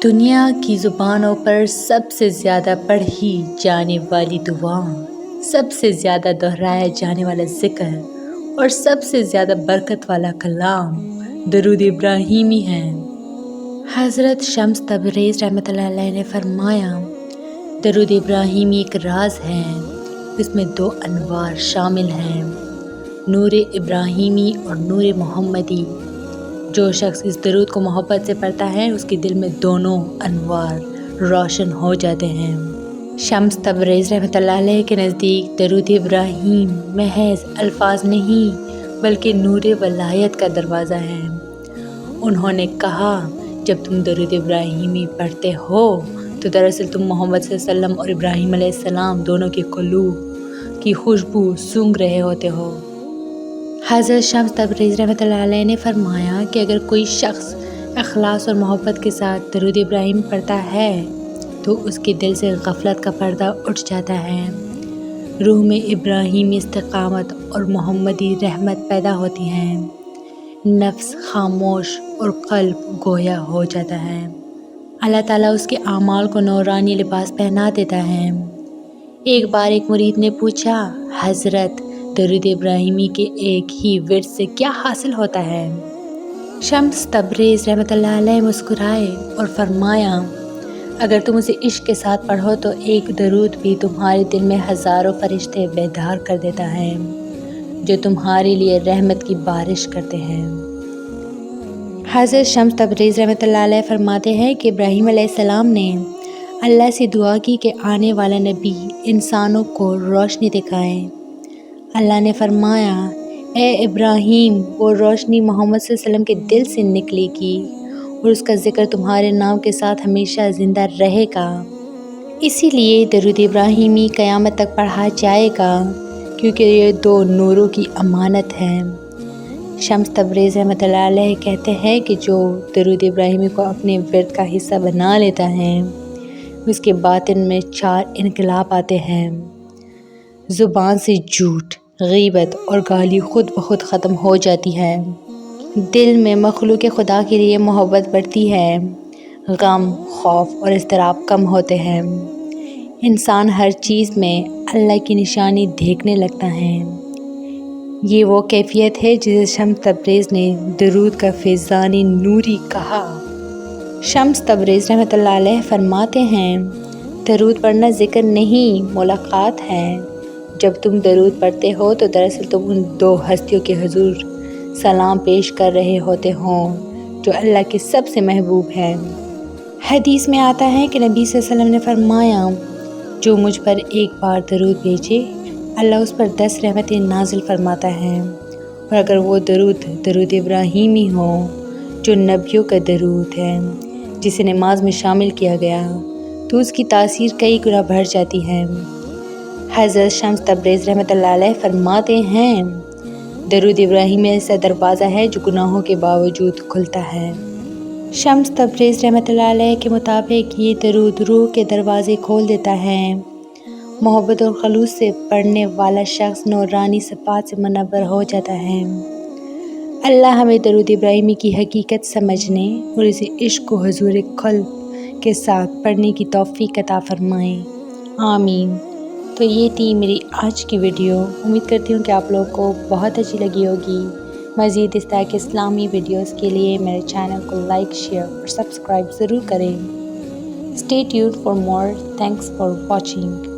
دنیا کی زبانوں پر سب سے زیادہ پڑھی جانے والی دعا، سب سے زیادہ دہرایا جانے والا ذکر اور سب سے زیادہ برکت والا کلام درود ابراہیمی ہے۔ حضرت شمس تبریز رحمۃ اللہ علیہ نے فرمایا، درود ابراہیمی ایک راز ہے، اس میں 2 انوار شامل ہیں، نور ابراہیمی اور نور محمدی۔ جو شخص اس درود کو محبت سے پڑھتا ہے اس کے دل میں دونوں انوار روشن ہو جاتے ہیں۔ شمس تبریز رحمۃ اللہ علیہ کے نزدیک درود ابراہیم محض الفاظ نہیں بلکہ نور ولایت کا دروازہ ہے۔ انہوں نے کہا، جب تم درود ابراہیمی پڑھتے ہو تو دراصل تم محمد صلی اللہ علیہ وسلم اور ابراہیم علیہ السلام دونوں کے قلوب کی خوشبو سونگھ رہے ہوتے ہو۔ حضرت شمس تبریز رحمۃ اللہ علیہ نے فرمایا کہ اگر کوئی شخص اخلاص اور محبت کے ساتھ درود ابراہیم پڑھتا ہے تو اس کے دل سے غفلت کا پردہ اٹھ جاتا ہے، روح میں ابراہیمی استقامت اور محمدی رحمت پیدا ہوتی ہے، نفس خاموش اور قلب گویا ہو جاتا ہے، اللہ تعالیٰ اس کے اعمال کو نورانی لباس پہنا دیتا ہے۔ ایک بار ایک مرید نے پوچھا، حضرت درود ابراہیمی کے ایک ہی ورد سے کیا حاصل ہوتا ہے؟ شمس تبریز رحمۃ اللہ علیہ مسکرائے اور فرمایا، اگر تم اسے عشق کے ساتھ پڑھو تو ایک درود بھی تمہارے دل میں ہزاروں فرشتے بیدار کر دیتا ہے جو تمہارے لیے رحمت کی بارش کرتے ہیں۔ حضرت شمس تبریز رحمۃ اللہ علیہ فرماتے ہیں کہ ابراہیم علیہ السلام نے اللہ سے دعا کی کہ آنے والا نبی انسانوں کو روشنی دکھائے۔ اللہ نے فرمایا، اے ابراہیم، وہ روشنی محمد صلی اللہ علیہ وسلم کے دل سے نکلے گی اور اس کا ذکر تمہارے نام کے ساتھ ہمیشہ زندہ رہے گا۔ اسی لیے درود ابراہیمی قیامت تک پڑھا جائے گا کیونکہ یہ 2 نوروں کی امانت ہے۔ شمس تبریز رحمۃ اللہ علیہ کہتے ہیں کہ جو درود ابراہیمی کو اپنے ورد کا حصہ بنا لیتا ہے اس کے باطن میں 4 انقلاب آتے ہیں۔ زبان سے جھوٹ، غیبت اور گالی خود بخود ختم ہو جاتی ہے، دل میں مخلوق خدا کے لیے محبت بڑھتی ہے، غم، خوف اور اضطراب کم ہوتے ہیں، انسان ہر چیز میں اللہ کی نشانی دیکھنے لگتا ہے۔ یہ وہ کیفیت ہے جسے شمس تبریز نے درود کا فیضان نوری کہا۔ شمس تبریز رحمۃ اللہ علیہ فرماتے ہیں، درود پڑھنا ذکر نہیں، ملاقات ہے۔ جب تم درود پڑھتے ہو تو دراصل تم ان 2 ہستیوں کے حضور سلام پیش کر رہے ہوتے ہوں جو اللہ کے سب سے محبوب ہیں۔ حدیث میں آتا ہے کہ نبی صلی اللہ علیہ وسلم نے فرمایا، جو مجھ پر ایک بار درود بھیجے اللہ اس پر 10 رحمتیں نازل فرماتا ہے، اور اگر وہ درود ابراہیمی ہو جو نبیوں کا درود ہے جسے نماز میں شامل کیا گیا تو اس کی تاثیر کئی گنا بڑھ جاتی ہے۔ حضرت شمس تبریز رحمۃ اللہ علیہ فرماتے ہیں، درود ابراہیمی ایسا دروازہ ہے جو گناہوں کے باوجود کھلتا ہے۔ شمس تبریز رحمۃ اللہ علیہ کے مطابق یہ درود روح کے دروازے کھول دیتا ہے، محبت اور خلوص سے پڑھنے والا شخص نورانی صفات سے منور ہو جاتا ہے۔ اللہ ہمیں درود ابراہیمی کی حقیقت سمجھنے اور اسے عشق و حضور قلب کے ساتھ پڑھنے کی توفیق عطا فرمائے، آمین۔ تو یہ تھی میری آج کی ویڈیو، امید کرتی ہوں کہ آپ لوگوں کو بہت اچھی لگی ہوگی۔ مزید اس طرح کے اسلامی ویڈیوز کے لیے میرے چینل کو لائک، شیئر اور سبسکرائب ضرور کریں۔ Stay tuned for more. Thanks for watching.